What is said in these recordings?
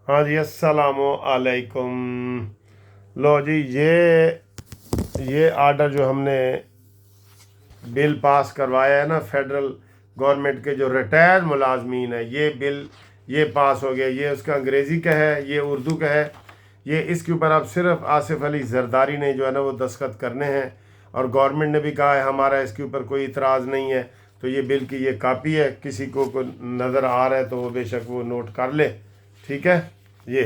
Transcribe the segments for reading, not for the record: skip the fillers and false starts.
हाँ जी, अस्सलामु अलैकुम। लो जी, ये आर्डर जो हमने बिल पास करवाया है ना, फेडरल गवर्नमेंट के जो रिटायर्ड मुलाजमीन है, ये बिल ये पास हो गया। ये उसका अंग्रेज़ी का है, ये उर्दू का है। ये इसके ऊपर अब सिर्फ आसिफ अली जरदारी ने जो है ना वो दस्तखत करने हैं, और गवर्नमेंट ने भी कहा है हमारा इसके ऊपर कोई इतराज़ नहीं है। तो ये बिल की ये कापी है, किसी को नज़र आ रहा है तो वो बेशक वो नोट कर ले। ठीक है, ये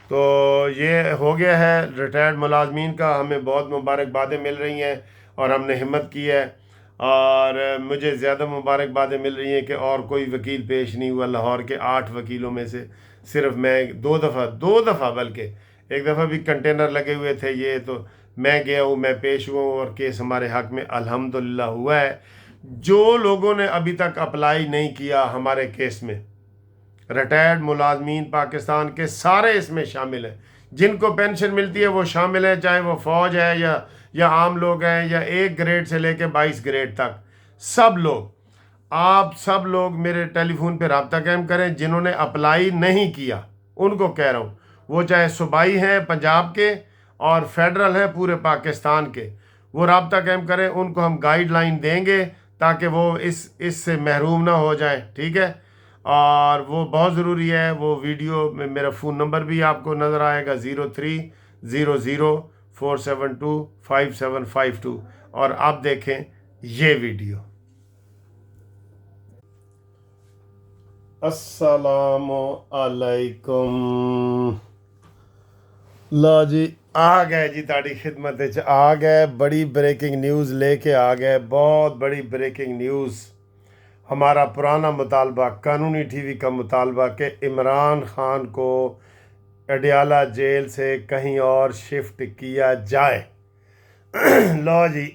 तो ये हो गया है रिटायर्ड मुलाजमीन का। हमें बहुत मुबारकबादें मिल रही हैं और हमने हिम्मत की है, और मुझे ज़्यादा मुबारकबादें मिल रही हैं कि और कोई वकील पेश नहीं हुआ। लाहौर के 8 वकीलों में से सिर्फ मैं दो दफ़ा बल्कि एक दफ़ा भी कंटेनर लगे हुए थे। ये तो मैं गया हूँ, मैं पेश हुआ हूँ, और केस हमारे हक़ में अल्हम्दुलिल्लाह हुआ है। जो लोगों ने अभी तक अप्लाई नहीं किया हमारे केस में, रिटायर्ड मुलाजमीन पाकिस्तान के सारे इसमें शामिल हैं। जिनको पेंशन मिलती है वो शामिल है, चाहे वो फ़ौज है या आम लोग हैं, या 1 ग्रेड से लेके 22 ग्रेड तक। सब लोग, आप सब लोग मेरे टेलीफोन पे रब्ता कायम करें। जिन्होंने अप्लाई नहीं किया उनको कह रहा हूँ, वो चाहे सूबाई हैं पंजाब के और फेडरल हैं पूरे पाकिस्तान के, वो रब्ता कायम करें। उनको हम गाइडलाइन देंगे ताकि वो इससे महरूम ना हो जाए। ठीक है, और वो बहुत ज़रूरी है। वो वीडियो में मेरा फ़ोन नंबर भी आपको नज़र आएगा, 030047255752। और आप देखें ये वीडियो। अस्सलामु अलैकुम। लो जी, आ गए जी, ताड़ी खिदमत च आ गए। बड़ी ब्रेकिंग न्यूज़ लेके आ गए, बहुत बड़ी ब्रेकिंग न्यूज़। हमारा पुराना मुतालबा, कानूनी टीवी का मुतालबा कि इमरान खान को अडियाला जेल से कहीं और शिफ्ट किया जाए। लो जी,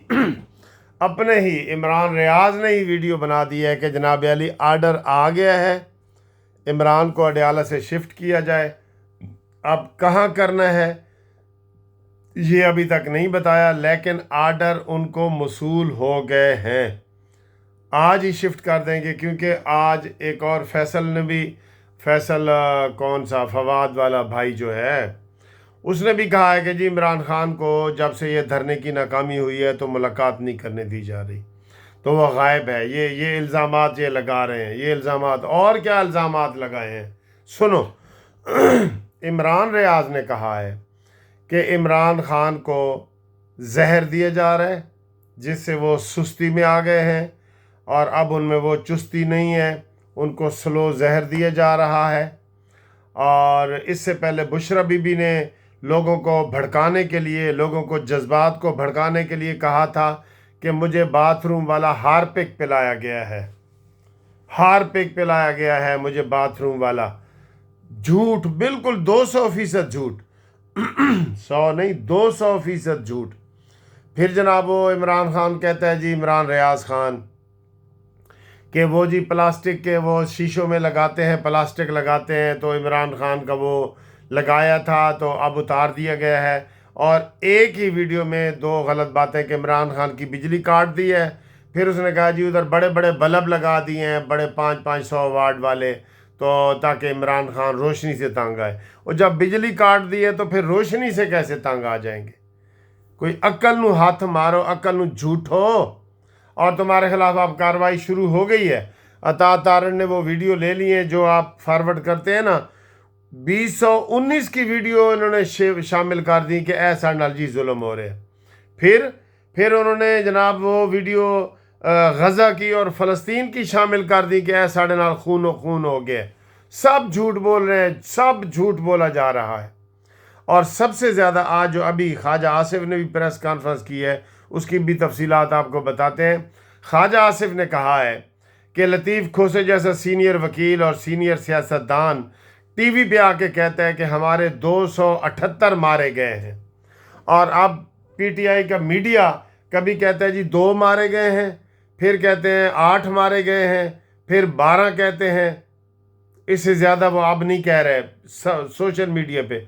अपने ही इमरान रियाज ने ही वीडियो बना दी है कि जनाब अली आर्डर आ गया है, इमरान को अडियाला से शिफ्ट किया जाए। अब कहाँ करना है ये अभी तक नहीं बताया, लेकिन आर्डर उनको मसूल हो गए हैं। आज ही शिफ्ट कर देंगे, क्योंकि आज एक और फैसल कौन सा फवाद वाला भाई जो है, उसने भी कहा है कि जी इमरान खान को जब से ये धरने की नाकामी हुई है तो मुलाकात नहीं करने दी जा रही, तो वो गायब है। ये इल्ज़ामात ये लगा रहे हैं, ये इल्ज़ामात, और क्या इल्ज़ामात लगाए हैं सुनो। इमरान रियाज ने कहा है कि इमरान खान को जहर दिए जा रहे हैं, जिससे वो सुस्ती में आ गए हैं, और अब उनमें वो चुस्ती नहीं है, उनको स्लो जहर दिया जा रहा है। और इससे पहले बुशरा बीबी ने लोगों को भड़काने के लिए, लोगों को जज्बात को भड़काने के लिए कहा था कि मुझे बाथरूम वाला हार्पिक पिलाया गया है, हार्पिक पिलाया गया है मुझे बाथरूम वाला। झूठ, बिल्कुल 200% झूठ। 100 नहीं, 200% झूठ। फिर जनाब वो इमरान खान कहता है जी, इमरान रियाज खान, कि वो जी प्लास्टिक के वो शीशों में लगाते हैं, प्लास्टिक लगाते हैं, तो इमरान खान का वो लगाया था तो अब उतार दिया गया है। और एक ही वीडियो में 2 गलत बातें कि इमरान खान की बिजली काट दी है। फिर उसने कहा जी उधर बड़े बड़े बल्ब लगा दिए हैं, बड़े 500 वाट वाले, तो ताकि इमरान खान रोशनी से तंग आए। और जब बिजली काट दी है तो फिर रोशनी से कैसे तंग आ जाएंगे? कोई अक्ल नू हाथ मारो, अक्ल नू झूठो। और तुम्हारे खिलाफ अब कार्रवाई शुरू हो गई है। अता तारन ने वो वीडियो ले ली है जो आप फॉरवर्ड करते हैं ना, 2019 की वीडियो इन्होंने शामिल कर दी कि ऐसा नाल जी जुल्म हो रहे हैं। फिर उन्होंने जनाब वो वीडियो गज़ा की और फ़लस्तीन की शामिल कर दी कि ऐसा नाल खून हो गया। सब झूठ बोल रहे हैं, सब झूठ बोला जा रहा है। और सबसे ज़्यादा आज जो अभी ख्वाजा आसिफ ने भी प्रेस कॉन्फ्रेंस की है, उसकी भी तफसीलात आपको बताते हैं। ख्वाजा आसिफ ने कहा है कि लतीफ़ खोसे जैसा सीनियर वकील और सीनियर सियासतदान टीवी पे आके कहता है कि हमारे 278 मारे गए हैं, और अब पीटीआई का मीडिया कभी कहता है जी 2 मारे गए हैं, फिर कहते हैं 8 मारे गए हैं, फिर 12 कहते हैं। इससे ज़्यादा वो अब नहीं कह रहे सोशल मीडिया पे।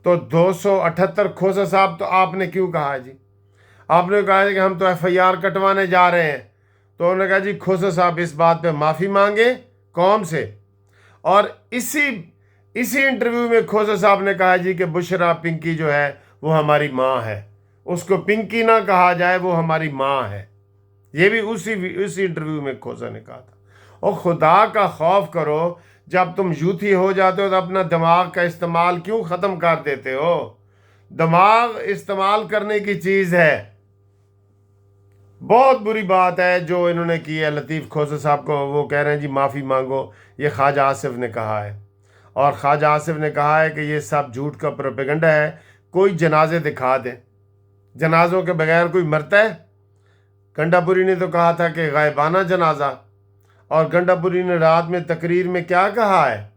तो 278 खोसा साहब, तो आपने क्यों कहा जी? आपने कहा है कि हम तो एफआईआर कटवाने जा रहे हैं। तो उन्होंने कहा जी खोसा साहब इस बात पे माफ़ी मांगे कौम से। और इसी इसी इंटरव्यू में खोसा साहब ने कहा जी कि बुशरा पिंकी जो है वो हमारी माँ है, उसको पिंकी ना कहा जाए, वो हमारी माँ है। ये भी उसी इंटरव्यू में खोसा ने कहा था। और खुदा का खौफ करो, जब तुम यूथी हो जाते हो तो अपना दिमाग का इस्तेमाल क्यों ख़त्म कर देते हो? दिमाग इस्तेमाल करने की चीज़ है। बहुत बुरी बात है जो इन्होंने की है लतीफ़ खोसा साहब को। वो कह रहे हैं जी माफ़ी मांगो, ये ख्वाजा आसिफ ने कहा है। और ख्वाजा आसिफ ने कहा है कि ये सब झूठ का प्रोपेगेंडा है। कोई जनाजे दिखा दें, जनाजों के बगैर कोई मरता है? गंडापुरी ने तो कहा था कि गायबाना जनाजा। और गंडापुरी ने रात में तकरीर में क्या कहा है?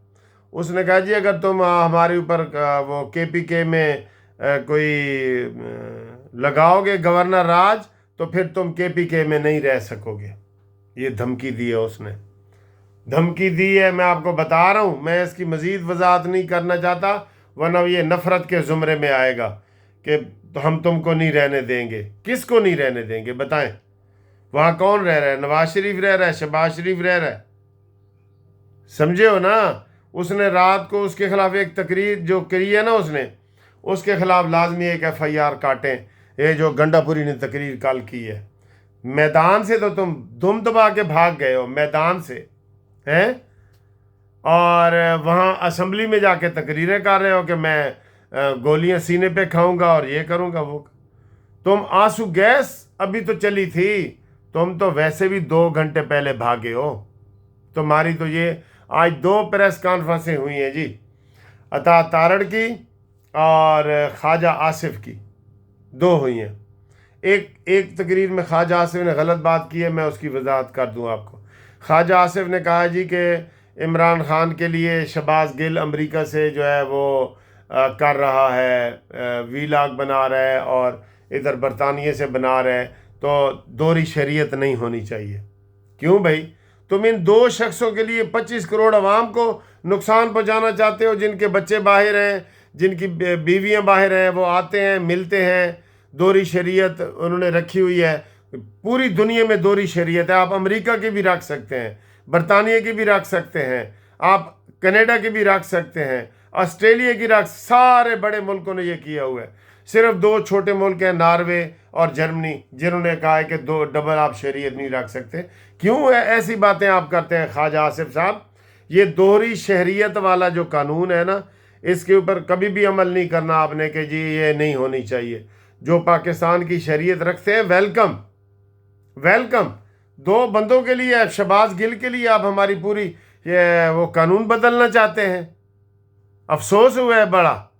उसने कहा जी अगर तुम हमारे ऊपर वो KPK में कोई लगाओगे गवर्नर राज, तो फिर तुम KPK में नहीं रह सकोगे। ये धमकी दी है उसने, धमकी दी है। मैं आपको बता रहा हूँ, मैं इसकी मज़ीद वजाहत नहीं करना चाहता, वरना ये नफ़रत के ज़ुमरे में आएगा कि तो हम तुमको नहीं रहने देंगे। किसको नहीं रहने देंगे बताएं? वहाँ कौन रह रहा है? नवाज शरीफ रह रहा है, शहबाज शरीफ रह रहा है, समझे हो ना? उसने रात को उसके खिलाफ एक तकरीर जो करी है ना, उसने उसके खिलाफ लाजमी एक FIR काटें। ये जो गंडापुरी ने तकरीर कल की है, मैदान से तो तुम दुम दबा के भाग गए हो, मैदान से हैं, और वहाँ असम्बली में जाके तकरीरें कर रहे हो कि मैं गोलियां सीने पे खाऊंगा और ये करूंगा वो। तुम आंसू गैस अभी तो चली थी, तुम तो वैसे भी 2 घंटे पहले भागे हो। तुम्हारी तो ये आज 2 प्रेस कॉन्फ्रेंसें हुई हैं जी, अता तारड़ की और ख्वाजा आसिफ की, 2 हुई हैं। एक तकरीर में ख्वाजा आसिफ ने गलत बात की है, मैं उसकी वजाहत कर दूं आपको। ख्वाजा आसिफ ने कहा जी कि इमरान खान के लिए शहबाज गिल अमेरिका से जो है वो कर रहा है, वीलॉग बना रहा है और इधर बरतानिया से बना रहा है, तो दोहरी शरीयत नहीं होनी चाहिए। क्यों भाई? तुम इन 2 शख्सों के लिए 25 करोड़ अवाम को नुकसान पहुंचाना चाहते हो, जिनके बच्चे बाहर हैं, जिनकी बीवियां बाहर हैं, वो आते हैं मिलते हैं। दोहरी शरीयत उन्होंने रखी हुई है, पूरी दुनिया में दोहरी शरीयत है। आप अमेरिका की भी रख सकते हैं, बरतानिया की भी रख सकते हैं, आप कनाडा की भी रख सकते हैं, ऑस्ट्रेलिया की रख, सारे बड़े मुल्कों ने ये किया हुआ है। सिर्फ 2 छोटे मुल्क हैं, नॉर्वे और जर्मनी, जिन्होंने कहा है कि 2 डबल आप शरीयत नहीं रख सकते। क्यों है ऐसी बातें आप करते हैं ख्वाजा आसिफ साहब? ये दोहरी शहरियत वाला जो कानून है ना, इसके ऊपर कभी भी अमल नहीं करना आपने कि जी ये नहीं होनी चाहिए। जो पाकिस्तान की शरीयत रखते हैं, वेलकम वेलकम। 2 बंदों के लिए, शहबाज गिल के लिए आप हमारी पूरी ये वो कानून बदलना चाहते हैं। अफसोस हुआ है बड़ा।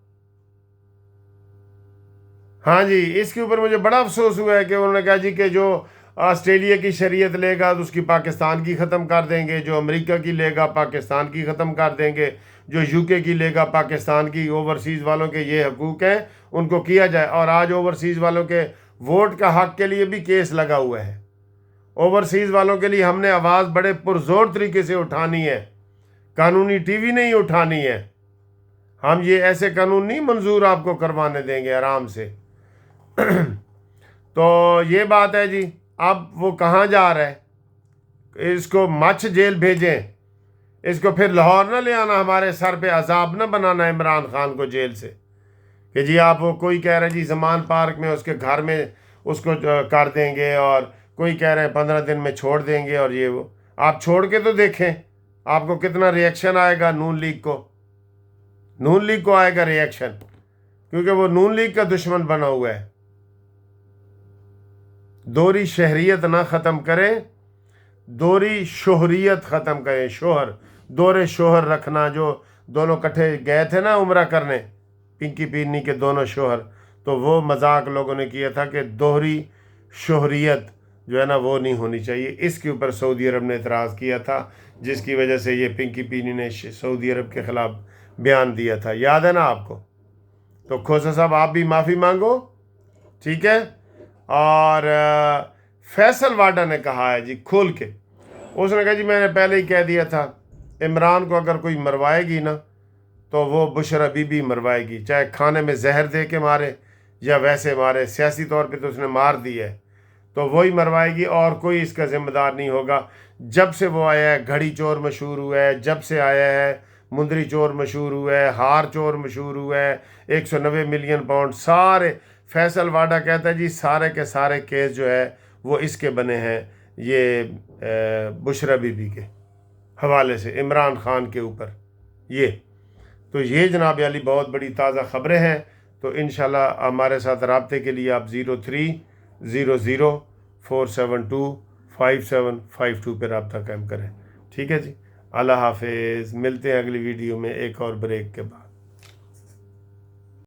हाँ जी, इसके ऊपर मुझे बड़ा अफसोस हुआ है कि उन्होंने कहा जी कि जो ऑस्ट्रेलिया की शरीयत लेगा तो उसकी पाकिस्तान की ख़त्म कर देंगे, जो अमेरिका की लेगा पाकिस्तान की ख़त्म कर देंगे, जो UK की लेगा पाकिस्तान की। ओवरसीज़ वालों के ये हकूक़ हैं, उनको किया जाए। और आज ओवरसीज़ वालों के वोट का हक़ के लिए भी केस लगा हुआ है। ओवरसीज़ वालों के लिए हमने आवाज़ बड़े पुरजोर तरीके से उठानी है, कानूनी TV नहीं उठानी है। हम ये ऐसे कानून नहीं मंजूर आपको करवाने देंगे आराम से। तो ये बात है जी। अब वो कहाँ जा रहा है? इसको मच जेल भेजें, इसको फिर लाहौर ना ले आना, हमारे सर पे अजाब ना बनाना इमरान खान को जेल से कि जी आप वो, कोई कह रहे हैं जी जमान पार्क में उसके घर में उसको कर देंगे, और कोई कह रहे हैं 15 दिन में छोड़ देंगे, और ये वो। आप छोड़ के तो देखें आपको कितना रिएक्शन आएगा। नून लीग को आएगा रिएक्शन, क्योंकि वो नून लीग का दुश्मन बना हुआ है। दोहरी शहरियत ना ख़त्म करें, दोहरी शोहरियत ख़त्म करें। शोहर, दोहरे शोहर रखना, जो दोनों इकट्ठे गए थे ना उम्रा करने, पिंकी पीनी के दोनों शोहर, तो वो मजाक लोगों ने किया था कि दोहरी शोहरियत जो है ना वो नहीं होनी चाहिए। इसके ऊपर सऊदी अरब ने एतराज़ किया था, जिसकी वजह से ये पिंकी पीनी ने सऊदी अरब के ख़िलाफ़ बयान दिया था, याद है ना आपको? तो खोसा साहब आप भी माफ़ी मांगो, ठीक है। और फैसल वाडा ने कहा है जी खोल के, उसने कहा जी मैंने पहले ही कह दिया था, इमरान को अगर कोई मरवाएगी ना तो वो बुशरा बीबी मरवाएगी, चाहे खाने में जहर दे के मारे या वैसे मारे। सियासी तौर पे तो उसने मार दी है, तो वही मरवाएगी और कोई इसका ज़िम्मेदार नहीं होगा। जब से वो आया है, घड़ी चोर मशहूर हुआ है, जब से आया है مندری چور مشہور ہوا ہے، ہار چور مشہور ہوا ہے، 190 ملین پاؤنڈ، سارے فیصل واڈا کہتا ہے جی سارے کے سارے کیس جو ہے وہ اس کے بنے ہیں، یہ بشرا بی بی کے حوالے سے، عمران خان کے اوپر یہ تو یہ جناب علی بہت بڑی تازہ خبریں ہیں۔ تو انشاءاللہ ہمارے ساتھ رابطے کے لیے آپ 0300472575 پہ رابطہ قائم کریں، ٹھیک ہے جی۔ اللہ حافظ، ملتے ہیں اگلی ویڈیو میں ایک اور بریک کے بعد۔